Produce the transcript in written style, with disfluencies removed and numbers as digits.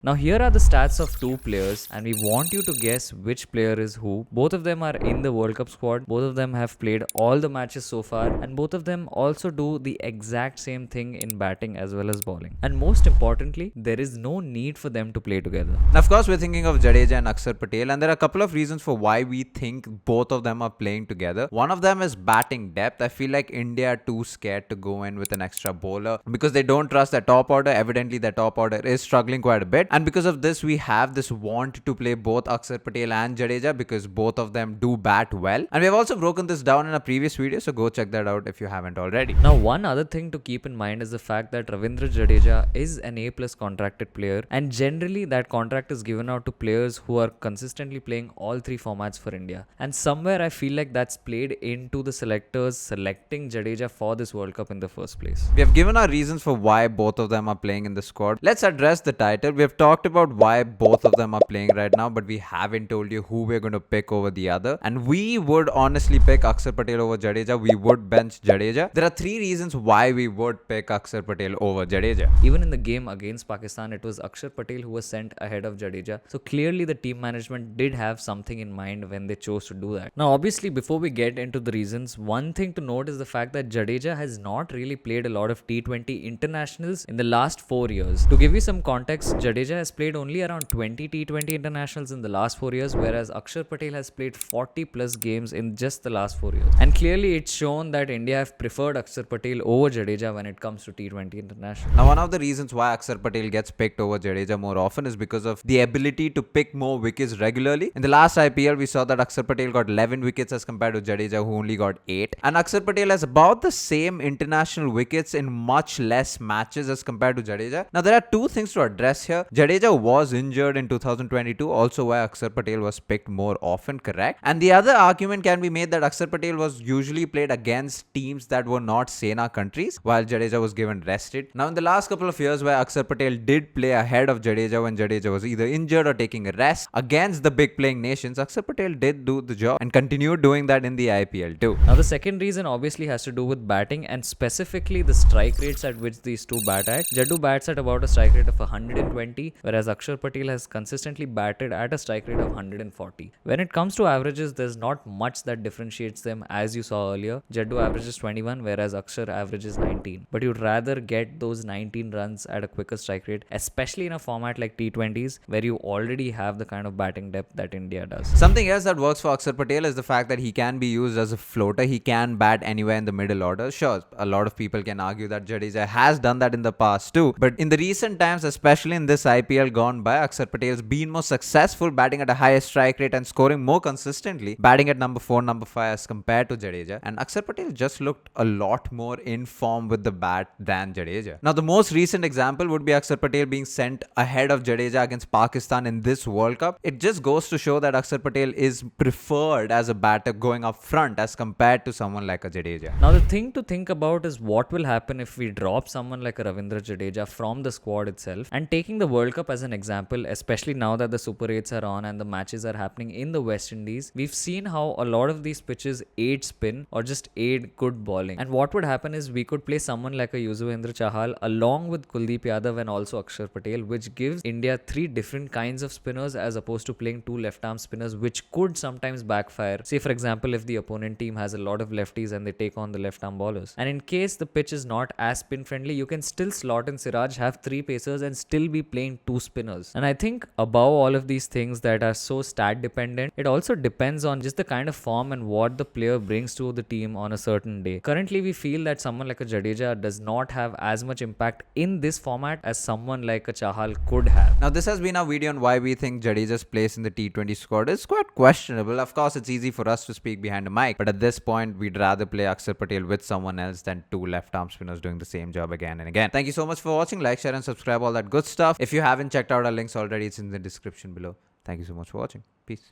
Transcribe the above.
Now here are the stats of two players and we want you to guess which player is who. Both of them are in the World Cup squad. Both of them have played all the matches so far and both of them also do the exact same thing in batting as well as bowling. And most importantly, there is no need for them to play together. Now, of course, we're thinking of Jadeja and Axar Patel, and there are a couple of reasons for why we think both of them are playing together. One of them is batting depth. I feel like India are too scared to go in with an extra bowler because they don't trust their top order. Evidently, their top order is struggling quite a bit, and because of this, we have this want to play both Axar Patel and Jadeja because both of them do bat well. And we have also broken this down in a previous video, so go check that out if you haven't already. Now, one other thing to keep in mind is the fact that Ravindra Jadeja is an A+ contracted player, and generally that contract is given out to players who are consistently playing all three formats for India. And somewhere I feel like that's played into the selectors selecting Jadeja for this World Cup in the first place. We have given our reasons for why both of them are playing in the squad. Let's address the title. We have talked about why both of them are playing right now, but we haven't told you who we're going to pick over the other. And we would honestly pick Axar Patel over Jadeja. We would bench Jadeja. There are three reasons why we would pick Axar Patel over Jadeja. Even in the game against Pakistan, it was Akshar Patel who was sent ahead of Jadeja. So clearly the team management did have something in mind when they chose to do that. Now obviously before we get into the reasons, one thing to note is the fact that Jadeja has not really played a lot of T20 internationals in the last 4 years. To give you some context, Jadeja has played only around 20 T20 internationals in the last 4 years, whereas Akshar Patel has played 40 plus games in just the last 4 years. And clearly it's shown that India have preferred Akshar Patel over Jadeja when it comes to T20 international. Now, one of the reasons why Axar Patel gets picked over Jadeja more often is because of the ability to pick more wickets regularly. In the last IPL, we saw that Axar Patel got 11 wickets as compared to Jadeja, who only got 8. And Axar Patel has about the same international wickets in much less matches as compared to Jadeja. Now, there are two things to address here. Jadeja was injured in 2022, also why Axar Patel was picked more often, correct? And the other argument can be made that Axar Patel was usually played against teams that were not Sena countries, while Jadeja was given rested. Now, in the last couple of years where Axar Patel did play ahead of Jadeja when Jadeja was either injured or taking a rest against the big playing nations, Axar Patel did do the job and continued doing that in the IPL too. Now the second reason obviously has to do with batting and specifically the strike rates at which these two bat at. Jaduu bats at about a strike rate of 120, whereas Akshar Patel has consistently batted at a strike rate of 140. When it comes to averages, there's not much that differentiates them, as you saw earlier. Jaduu averages 21, whereas Akshar averages 19. But you'd rather get those 19 runs at a quicker strike rate, especially in a format like T20s where you already have the kind of batting depth that India does. Something else that works for Axar Patel is the fact that he can be used as a floater. He can bat anywhere in the middle order. Sure, a lot of people can argue that Jadeja has done that in the past too, but in the recent times, especially in this IPL gone by, Axar Patel has been more successful batting at a higher strike rate and scoring more consistently, batting at number 4, number 5 as compared to Jadeja. And Axar Patel just looked a lot more in form with the bat than Jadeja. Now, the most recent example would be Axar Patel being sent ahead of Jadeja against Pakistan in this World Cup. It just goes to show that Axar Patel is preferred as a batter going up front as compared to someone like a Jadeja. Now the thing to think about is what will happen if we drop someone like a Ravindra Jadeja from the squad itself. And taking the World Cup as an example, especially now that the Super 8s are on and the matches are happening in the West Indies, we've seen how a lot of these pitches aid spin or just aid good bowling. And what would happen is we could play someone like a Yuzvendra Chahal along with Kuldeep Yadav and also Akshar Patel, which gives India 3 different kinds of spinners as opposed to playing 2 left-arm spinners, which could sometimes backfire. Say for example, if the opponent team has a lot of lefties and they take on the left-arm bowlers. And in case the pitch is not as spin-friendly, you can still slot in Siraj, have 3 pacers and still be playing 2 spinners. And I think above all of these things that are so stat dependent, it also depends on just the kind of form and what the player brings to the team on a certain day. Currently, we feel that someone like a Jadeja does not have as much impact in this format as someone like a Chahal could have. Now, this has been our video on why we think Jadeja's place in the T20 squad is quite questionable. Of course, it's easy for us to speak behind a mic, but at this point, we'd rather play Axar Patel with someone else than 2 left-arm spinners doing the same job again and again. Thank you so much for watching. Like, share and subscribe, all that good stuff. If you haven't checked out our links already, it's in the description below. Thank you so much for watching. Peace.